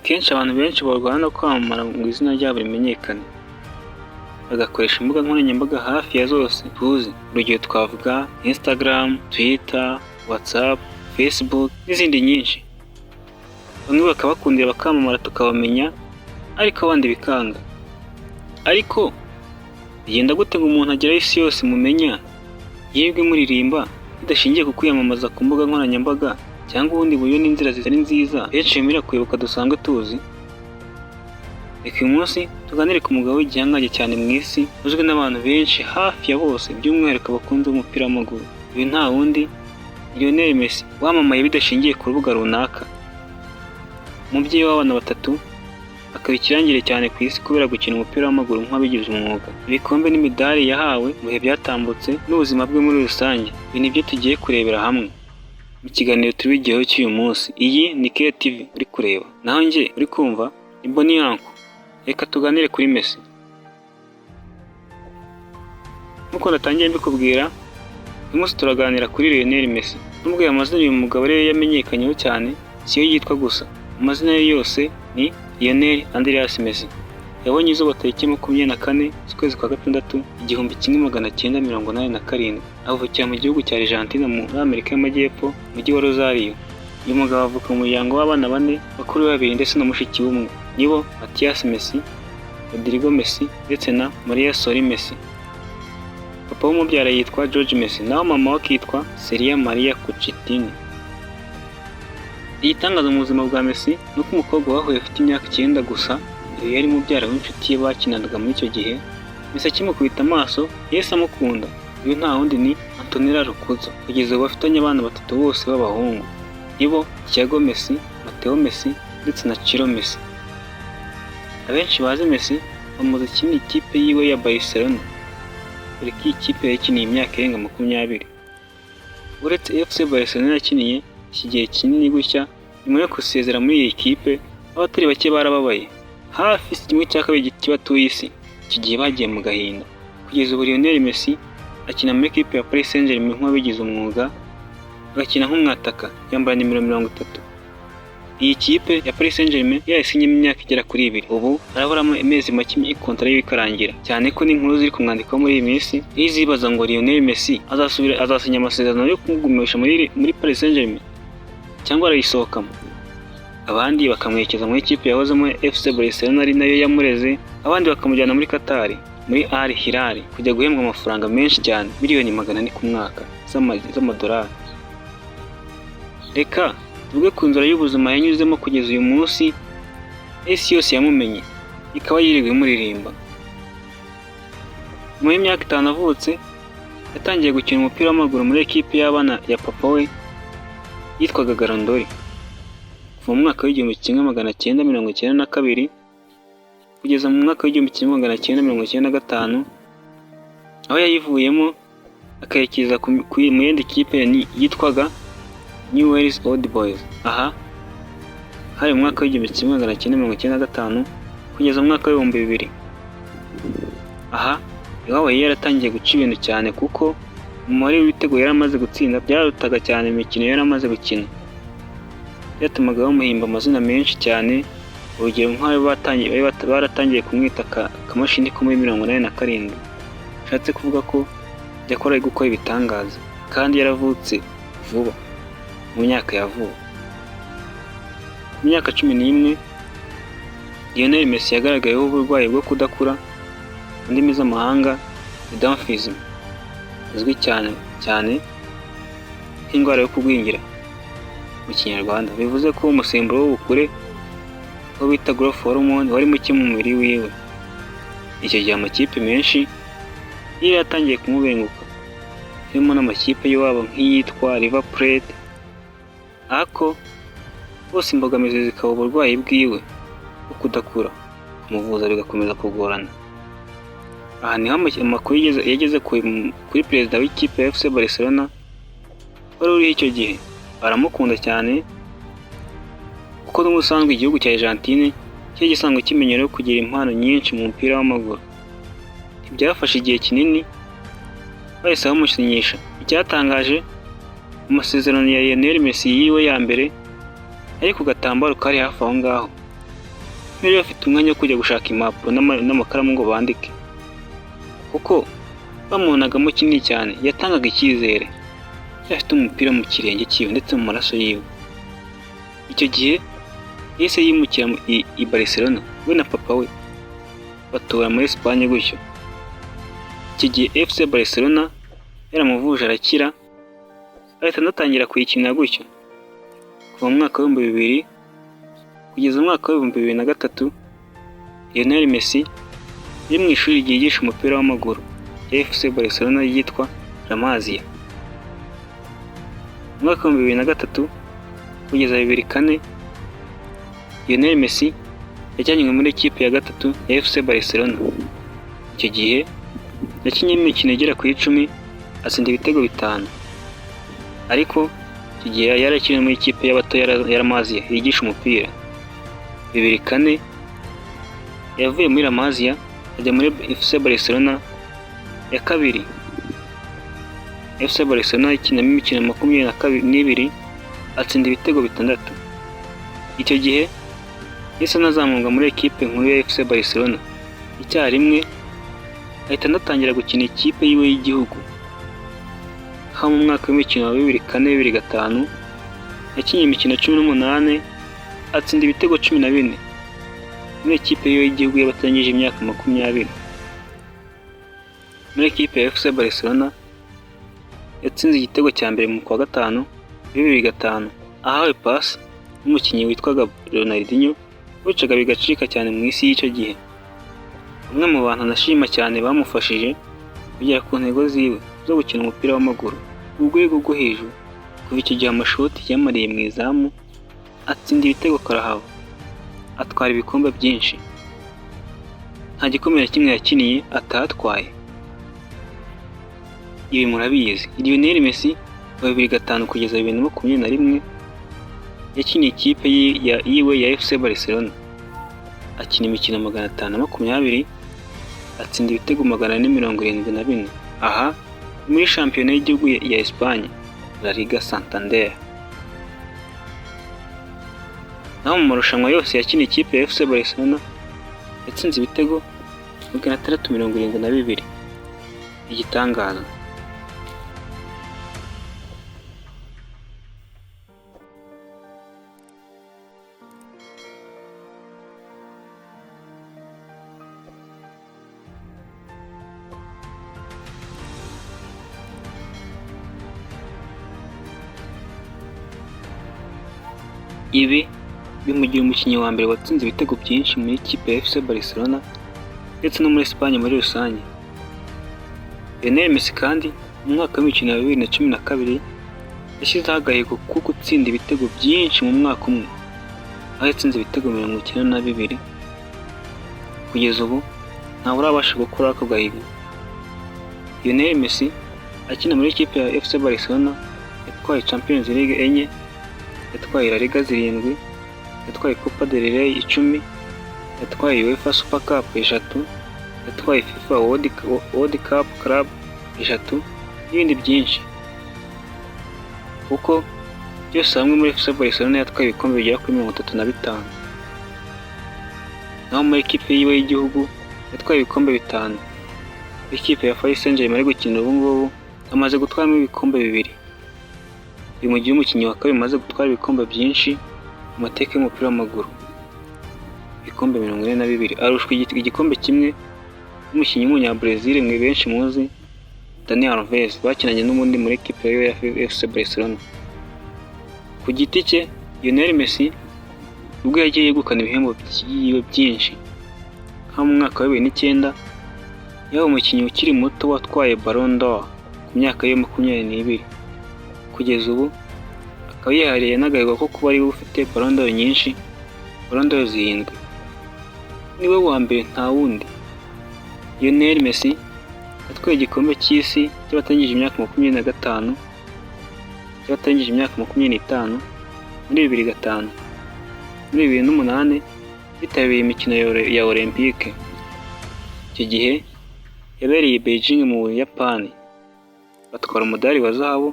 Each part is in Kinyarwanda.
Kenshi abantu benshi barwana no kwamamara ngo izina ryabo rimenyekane, bagakoresha imbuga nkoranyambaga hafi ya zose tuzi. Urugero twavuga Instagram, Twitter, WhatsApp, Facebook n'izindi nyinshi. Bamwe bakabakundira bakamamara tukabamenya, ariko abandi bikanga. Ariko bigenda gute ngo umuntu ageraho isi yose mumenya, yibwe muririmba bidashingiye ku kwiyamamaza ku mbuga nkoranyambaga cyangwa ubundi buryo n'inzira zitari nziza benshi bemera kwibuka dusanzwe tuzi? Reka uyu munsi tuganire ku mugabo w'igihangange cyane mu isi, uzwi n'abantu benshi hafi ya bose, by'umwihariko abakunzi b'umupira w'amaguru. Uyu nta wundi Lionel Messi, wamamaye bidashingiye ku rubuga runaka. Umubyeyi w'abana batatu, akaba ikirangire cyane ku isi kubera gukina umupira w'amaguru nk'abigize umwuga. Ibikombe n'imidari yahawe mu bihe byatambutse n'ubuzima bwe muri rusange, ibi nibyo tugiye kurebera hamwe mu kiganiro tubigeho cy'uyu munsi. Iyi ni Care TV uri kureba, naho njye uri kumva ni Boni Yanko. Reka tuganire kuri Messi. Nk'uko natangiye mbikubwira, uyu munsi turaganira kuri Lionel Messi. Nubwo aya mazina uyu mugabo rero yamenyekanyeho cyane, siyo yitwa gusa. Amazina ye yose ni Lionel Andreas Messi. Yabonye izuba tariki 24 z'ukwezi kwa gatandatu 1987. Avukira mu gihugu cya Argentina muri Amerika y'Amajyepfo, mu mujyi wa Rosario. Uyu mugabo avuka mu muryango w'abana bane, bakuru babiri ndetse na mushiki w'umwe, nibo Mathias Messi, Rodrigo Messi ndetse na Maria Sori Messi. Papa w'umubyara yitwa George Messi, naho mama we akitwa Celia Maria Cucitini. Igitangaza mu buzima bwa Messi ni uko umukobwa bahuye afite imyaka 9 gusa, iyo yari mubyara w'inshuti ye bakinanaga muri icyo gihe. Messi akimukubita amaso yahise amukunda. Uyu nta wundi ni Antonella Rukuzo. Kugeza ubu bafitanye abana batatu bose b'abahungu, nibo Thiago Messi, Matteo Messi ndetse na Ciro Messi. Abenshi bazi Messi bamuzi akina ikipe yiwe ya Barcelona, dore ko iyi kipe yakiniye imyaka irenga 20. Uretse FC Barcelona yakiniye iki gihe kinini gutya, nyuma yo gusezera muri iyi kipe abatari bake barababaye, hafi 1/2 cy'abatuye isi. Iki gihe bagiye mu gahinda. Kugeza ubu Lionel Messi akina muri equipe ya Paris Saint-Germain nk'abigize umwuga, agakina nk'umwataka, yambaye nimero 30. Iyi kipe ya Paris Saint-Germain yayisinye mu myaka igera kuri 2. Ubu araburamo amezi make ikontara ye ikarangira, cyane ko n'inkuru ziri kumwandikaho muri iyi minsi izibaza ngo Lionel Messi azasinya amasezerano yo kumugumisha muri Paris Saint-Germain cyangwa arayisohokamo. Abandi bakamwerekeza muri ikipe yahozemo FC Barcelona ari nayo yamureze, abandi bakamujyana muri Qatar, muri Al Hilal, kujya guhembwa amafaranga menshi cyane, miliyoni 400 ku mwaka z'amadolari. Reka tuvuge ku nzira y'ubuzima yanyuzemo kugeza uyu munsi isi yose yamumenye, ikaba yirirwa imuririmba. Mu myaka 5 avutse, yatangiye gukina umupira w'amaguru muri ekipe y'abana ya papa we yitwaga Garandoli. Mu mwaka w'1992 kugeza mu mwaka w'1995, aho yayivuyemo akayerekeza mu yindi kipe yitwaga Newell's Old Boys. Aha hari mu mwaka w'1995 kugeza mu mwaka w'2000. Aha iwabo yaratangiye guca ibintu cyane, kuko umubare w'ibitego yari amaze gutsinda byarutaga cyane imikino yari amaze gukina. Byatumaga bamuhimba amazina menshi cyane. Urugero nk'ayo baratangiye kumwita akamashini ko muri 87. Bishatse kuvuga ko yakoraga gukora ibitangaza, kandi yaravutse vuba mu myaka ya vuba. Mu myaka 11 Lionel Messi yagaragayeho uburwayi bwo kudakura, mu ndimi z'amahanga Dwarfism, izwi cyane nk'indwara yo kugwingira mu Kinyarwanda. Bivuze ko umusemburo w'ubukure wo bita growth hormone wari muke mu mubiri wiwe. Icyo gihe amakipe menshi yari yatangiye kumubenguka, harimo n'amakipe y'iwabo nk'iyitwa River Plate, ariko bose imbogamizi zikaba uburwayi bwiwe bwo kudakura, kumuvuza bigakomeza kugorana. Aha niho amakuru yageze kuri perezida w'ikipe ya FC Barcelona wari uriho icyo gihe. Baramukunda cyane kuko n'ubusanzwe igihugu cya Argentine cyo gisanzwe kimenyerewe kugira impano nyinshi mu mupira w'amaguru. Ibyafashe igihe kinini bahise bamusinyisha. Icyatangaje, amasezerano ya Lionel Messi yiwe ya mbere ari ku gatambaro kari hafi aho ngaho, ntibari bafite umwanya wo kujya gushaka impapuro n'amakaramu ngo bandike, kuko bamubonagamo kinini cyane. Yatangaga icyizere, yari afite umupira mu kirenge cyiwe ndetse mu maraso yiwe. Icyo gihe yahise yimukira i Barcelona, we na papa we batura muri Espagne. Gutyo icyo gihe FC Barcelona yaramuvuje arakira, ahita anatangira kuyikinira. Gutyo kuva mu mwaka w'ibihumbi bibiri kugeza mu mwaka w'ibihumbi bibiri na gatatu, Lionel Messi yari mu ishuri ryigisha umupira w'amaguru ya FC Barcelona ryitwa La Masia. Mu mwaka w'ibihumbi bibiri na gatatu kugeza 2004, Lionel Messi yajyanywe muri ekipe ya gatatu ya FC Barcelona. Icyo gihe yakinnye imikino igera kuri 10, atsinda ibitego 5. Ariko icyo gihe yari akiri muri ikipe y'abato ya La Masia yigisha umupira. 2004 yavuye muri La Masia ajya muri FC Barcelona ya kabiri. FC Barcelona ikinamo imikino 22, atsinda ibitego 6. Icyo gihe yahise anazamurwa muri ekipe nkuru ya FC Barcelona icyarimwe, ahita anatangira gukina ikipe yiwe y'igihugu. Aho mu mwaka w'imikino wa 2004-2005 yakinnye imikino 18, atsinda ibitego 14 muri ekipe yiwe y'igihugu y'abatangije imyaka 20. Muri ekipe ya FC Barcelona yatsinze igitego cya mbere mu kwa gatanu 2005, ahawe pasi n'umukinnyi witwaga Ronaldinho wicaga bigacika cyane mu isi y'icyo gihe. Umwe mu bantu anashima cyane bamufashije kugera ku ntego ziwe zo gukina umupira w'amaguru ku rwego rwo hejuru. Kuva icyo gihe amashoti yamariye mu izamu, atsinda ibitego karahava, atwara ibikombe byinshi. Nta gikombe na kimwe yakiniye atatwaye. Ibi murabizi. Lionel Messi wa 2005 kugeza 2021 yakiniye ikipe yiwe ya FC Barcelona, akina imikino 520, atsinda ibitego 474. Aha muri shampiyona y'igihugu ya Espagne, La Liga Santander. Naho mu marushanwa yose yakiniye ikipe ya FC Barcelona yatsinze ibitego 672. Igitangaza. Ibi bimugira umukinnyi wa mbere watsinze ibitego byinshi muri ikipe ya FC Barcelona ndetse no muri Espagne muri rusange. Lionel Messi kandi mu mwaka w'imikino ya 2012 yashyizeho agahigo ko gutsinda ibitego byinshi mu mwaka umwe, aho yatsinze ibitego 92. Kugeza ubu ntawe urabasha gukora ako gahigo. Lionel Messi akina muri ikipe ya FC Barcelona yatwaye Champions League 4, yatwaye La Liga 7, yatwaye Copa del Rey 10, yatwaye UEFA Super Cup 3, yatwaye FIFA World Cup Club 3 n'ibindi byinshi. Kuko byose hamwe muri FC Barcelona yatwaye ibikombe bigera kuri 35. Naho muri ekipe yiwe y'igihugu yatwaye ibikombe 5. Ikipe ya Paris Saint-Germain ari gukina ubu ngubu amaze gutwaramo ibikombe 2. Uyu mugihe umukinnyi wa kabiri umaze gutwara ibikombe byinshi mu mateka y'umupira w'amaguru, ibikombe 42. Arushwa igikombe kimwe n'umukinnyi w'umunyabrazil mwe benshi muzi, Dani Alves, bakinanye n'ubundi muri ekipe ya FC Barcelona. Ku giti cye, Lionel Messi ubwo yagiye yegukana ibihembo byinshi, nko mu mwaka wa 2009 yabaye umukinnyi ukiri muto watwaye Ballon d'Or ku myaka ye 22. Kugeza ubu akaba yihariye n'agahigo ko kuba ari ufite Ballon d'Or nyinshi, Ballon d'Or 7. Niwe wa mbere nta wundi. Lionel Messi yatwaye igikombe cy'isi cy'abatangije imyaka 25, cy'abatangije imyaka 25 muri 2005, muri 2008 yitabiriye imikino ya Olympique. Icyo gihe yabereye Beijing mu Buyapani, batwara umudari wa zahabu.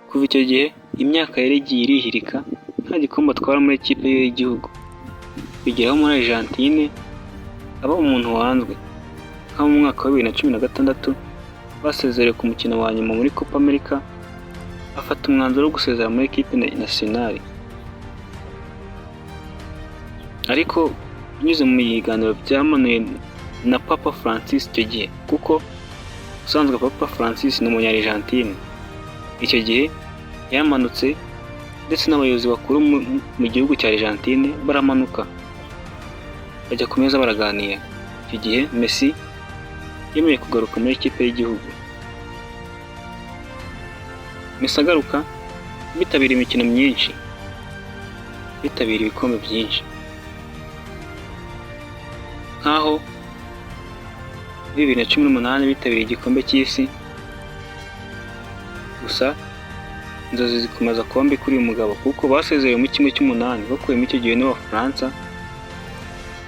Kuva icyo gihe imyaka yari igiye irihirika nta gikombe atwara muri ikipe y'igihugu. bigeraho muri Argentine aba umuntu wanzwe, nko mu mwaka wa 2016 basezerewe ku mukino wa nyuma muri Copa America, afata umwanzuro wo gusezera muri equipe nationale. Ariko binyuze mu biganiro byamanuye na Papa Francis icyo gihe, kuko usanzwe Papa Francis ni umunya-Argentine. Icyo gihe yamanutse ndetse n'abayobozi bakuru mu gihugu cya Argentine baramanuka bajya ku meza baraganira. Icyo gihe Messi yemeye kugaruka muri ikipe y'igihugu. Messi agaruka bitabira imikino myinshi, bitabira ibikombe byinshi, nkaho 2018 bitabiriye igikombe cy'isi. Gusa inzozi zikomeza kuba mbi kuri uyu mugabo, kuko basezereye mu kimwe cy'umunani bakuyemo icyo gihe n'Abafaransa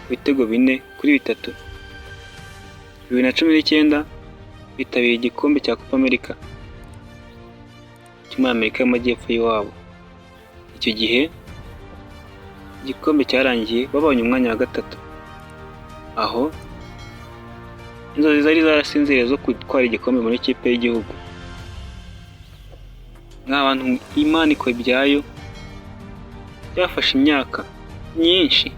ibitego 4-3. 2019 bitabiriye igikombe cya Copa America cyo muri Amerika y'Amajyepfo y'iwabo. Icyo gihe igikombe cyarangiye babonye umwanya wa gatatu, aho inzozi zari zarasinziriye zo gutwara igikombe muri ikipe y'igihugu. Nk'abantu Imana ikora ibyayo, byafashe imyaka myinshi,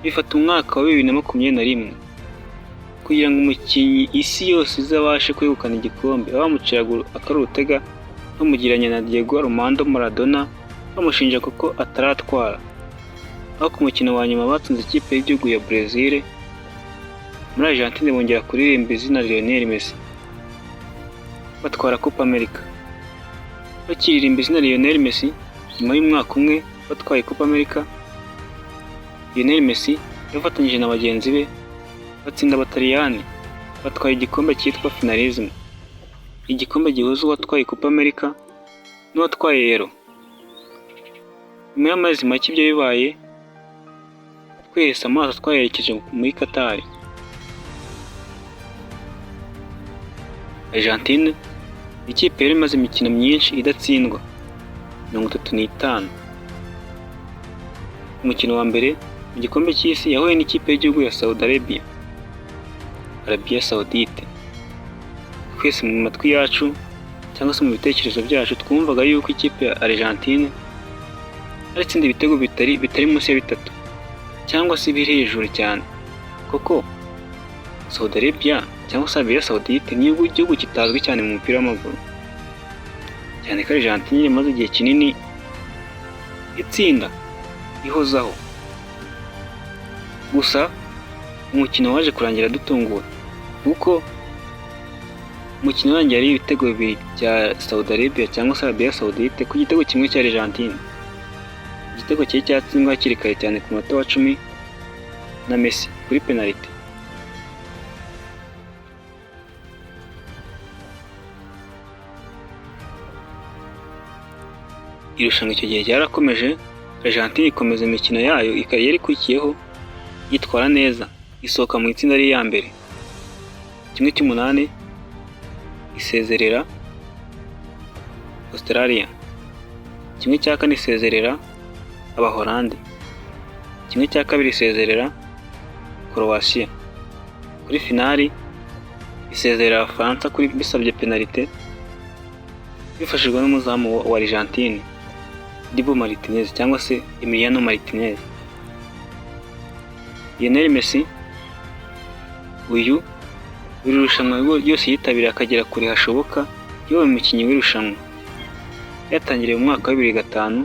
bifata umwaka wa 2021 kugira ngo umukinnyi isi yose izabashe kwegukana igikombe. Bamuciraga akarutega bamugiranye na Diego Armando Maradona, bamushinja kuko ataratwara. Aho ku mukino wa nyuma batsinze ikipe y'igihugu ya Brazil, muri Argentine bongera kuririmba izina Lionel Messi batwara Copa America. Bakiririmba izina Lionel Messi nyuma y'umwaka umwe batwaye Copa America, Lionel Messi yafatanyije na bagenzi be batsinda Abataliyani, batwaye igikombe cyitwa Finalism, igikombe gihuza uwatwaye Copa America n'uwatwaye Euro. Nyuma y'amezi make ibyo bibaye, twese amaso twayerekeje muri Qatar. Argentine ikipe yari imaze imikino myinshi idatsindwa 35. Umukino wa mbere mu gikombe cy'isi yahuye n'ikipe y'igihugu ya Saudi Arabia Saudite. Twese mu matwi yacu cyangwa se mu bitekerezo byacu twumvaga yuko ikipe ya Argentine ari itsinda ibitego bitari munsi ya 3 cyangwa se biri hejuru cyane, koko Saudi Arabia cyangwa se Arabia Saudite ni igihugu kitazwi cyane mu mupira w'amaguru, cyane ko Argentine imaze igihe kinini itsinda ihozaho. Gusa umukino waje kurangira dutunguwe, kuko umukino urangiye ari ibitego 2 bya Saudi Arabia cyangwa se Arabia Saudite ku gitego kimwe cya Argentine. Igitego cyari cyatsindwa hakiri kare cyane ku munota wa 10 na Messi kuri penalty. Irushanwa icyo gihe ryarakomeje, Argentine ikomeza imikino yayo yari ikurikiyeho yitwara neza, isohoka mu itsinda ari iya mbere. 1/8 isezerera Australia, 1/4 isezerera Abahorande, 1/2 isezerera Croatia. Kuri finali isezerera Abafaransa kuri bisabye penalty, bifashijwe n'umuzamu wa Argentine Dibu Martinez cyangwa se Emiliano Martinez. Lionel Messi uyu irushanwa yose yitabira akagera kure hashoboka, yoba umukinnyi w'irushanwa. Yatangiriye mu mwaka wa 2005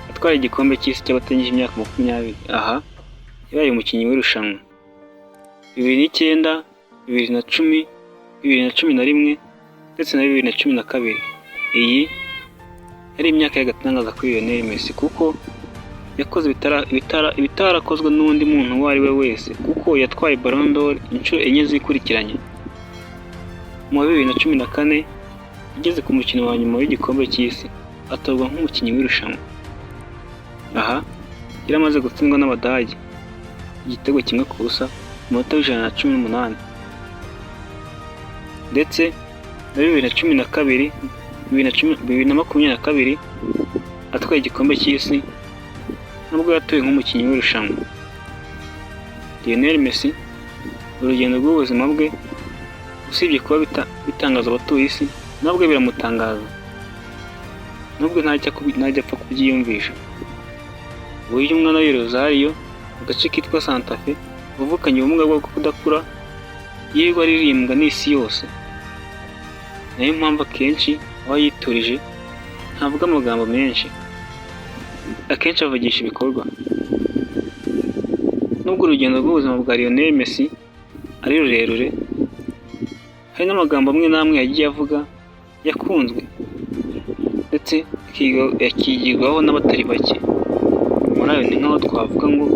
atwara igikombe cy'isi cy'abatangije imyaka 20. Aha yabaye umukinnyi w'irushanwa 2009, 2010, 2011 ndetse na 2012. Iyi yari imyaka y'agatangaza kuri Lionel Messi, kuko yakoze ibitarakozwe n'undi muntu uwo ari we wese, kuko yatwaye Ballon d'Or inshuro 4 zikurikiranye. Mu 2014 igeze ku mukino wa nyuma w'igikombe cy'isi atorwa nk'umukinnyi w'irushanwa. Aha yari amaze gutsindwa n'Abadage igitego 1-0 mu munota w'118. Ndetse na 2022 atwaye igikombe cy'isi nubwo yatowe nk'umukinnyi w'irushanwa. Lionel Messi urugendo rw'ubuzima bwe usibye kuba bitangaza abatuye isi nabwo biramutangaza nubwo ntajya apfa kubyiyumvisha. Uyu umwana wa Rosario mu gace kitwa Santa Fe uvukanye ubumuga bwo kudakura yirirwa aririmbwa n'isi yose. Nayo mpamvu akenshi aba yiturije ntavuga amagambo menshi, akenshi avugisha ibikorwa. Nubwo urugendo rw'ubuzima bwa Lionel Messi ari rurerure, hari n'amagambo amwe n'amwe yagiye avuga yakunzwe ndetse akigirwaho n'abatari bake. Muri ayo ni nk'aho twavuga ngo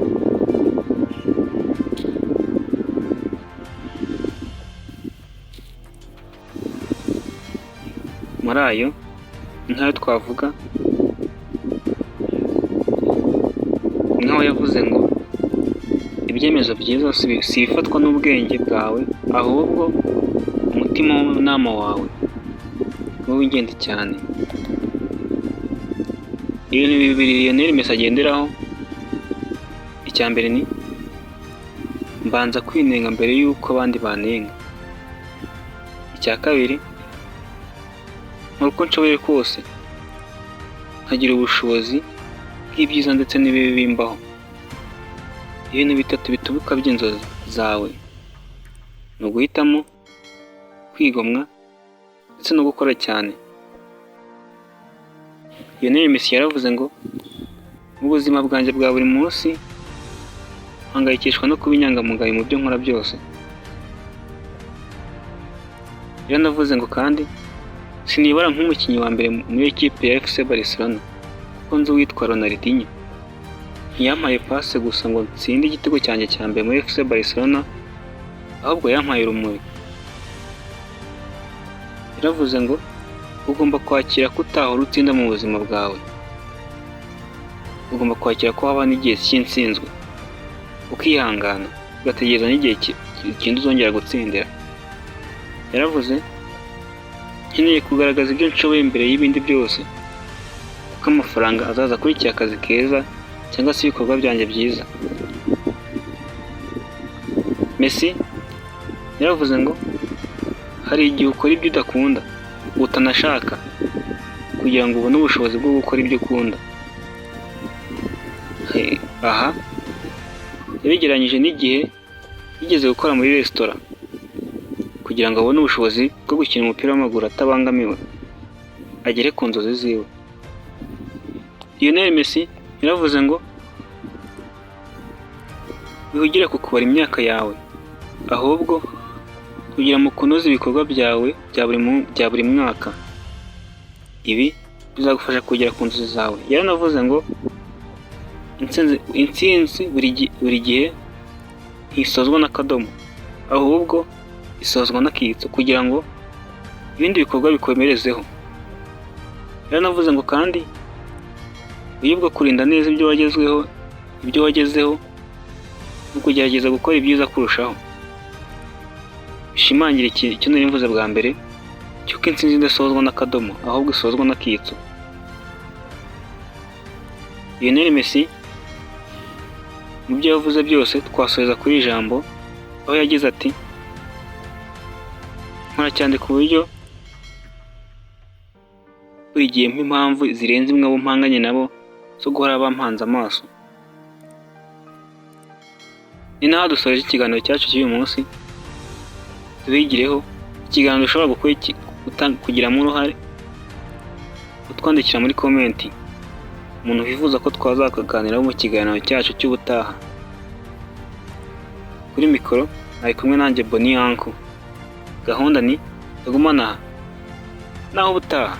nk'aho yavuze ngo ibyemezo byiza si ibifatwa n'ubwenge bwawe ahubwo umutima w'inama wawe niwo w'ingenzi cyane. Ibintu bibiri Lionel Messi agenderaho, icya mbere ni mbanza kwinenga mbere y'uko abandi banenga. Icya kabiri uko nshoboye kose nkagira ubushobozi bw'ibyiza ndetse n'ibibi bimbaho. Ibintu bitatu bitubuka by'inzozi zawe ni uguhitamo, kwigomwa ndetse no gukora cyane. Lionel Messi yaravuze ngo mu buzima bwanjye bwa buri munsi mpangayikishwa no kuba inyangamugayo mu byo nkora byose. Yaranavuze ngo kandi sinibara nk'umukinnyi wa mbere muri ekipe ya FC Barcelona kuko nzi uwitwa Ronaldinho ntiyampaye pase gusa ngo nsinde igitego cyanjye cya mbere muri FC Barcelona, ahubwo yampaye urumuri. Yaravuze ngo ugomba kwakira ko utahora utsinda mu buzima bwawe, ugomba kwakira ko haba n'igihe cy'intsinzwe, ukihangana ugategereza n'igihe kindi uzongera gutsindira. Yaravuze nkeneye kugaragaza ibyo nshoboye mbere y'ibindi byose kuko amafaranga azaza akurikira akazi keza cyangwa se ibikorwa byanjye byiza. Messi yaravuze ngo hari igihe ukora ibyo udakunda utanashaka kugira ngo ubone ubushobozi bwo gukora ibyo ukunda. Aha yabigereranyije n'igihe yigeze gukora muri resitora kugira ngo abone ubushobozi bwo gukina umupira w'amaguru atabangamiwe agere ku nzozi ziwe. Lionel Messi yaravuze ngo wihugire ku kubara imyaka yawe ahubwo kugira mu kunoza ibikorwa byawe bya buri mwaka. Ibi bizagufasha kugera ku nzozi zawe. Yaranavuze ngo intsinzi buri gihe ntisozwa n'akadomo ahubwo isozwa n'akitso kugira ngo ibindi bikorwa bikomerezeho. Yaranavuze ngo kandi wibwa kurinda neza ibyo wagezeho no kugerageza gukora ibyiza kurushaho. Bishimangira icyo nari mvuze bwa mbere cy'uko intsinzi idasozwa n'akadomo ahubwo isozwa n'akitso. Lionel Messi mu byo yavuze byose twasoreza kuri ijambo aho yagize ati nkora cyane ku buryo buri gihe impamvu zirenze imwe abo mpanganye nabo zo guhora bampanze amaso. Ni naho dusoreje ikiganiro cyacu cy'uyu munsi. Tubigireho ikiganiro ushobora kugiramo uruhare utwandikira muri komenti umuntu wifuza ko twazakaganiraho mu kiganiro cyacu cy'ubutaha. Kuri mikoro ari kumwe nanjye Boni Yanko. Gahunda ni tugumana naho ubutaha.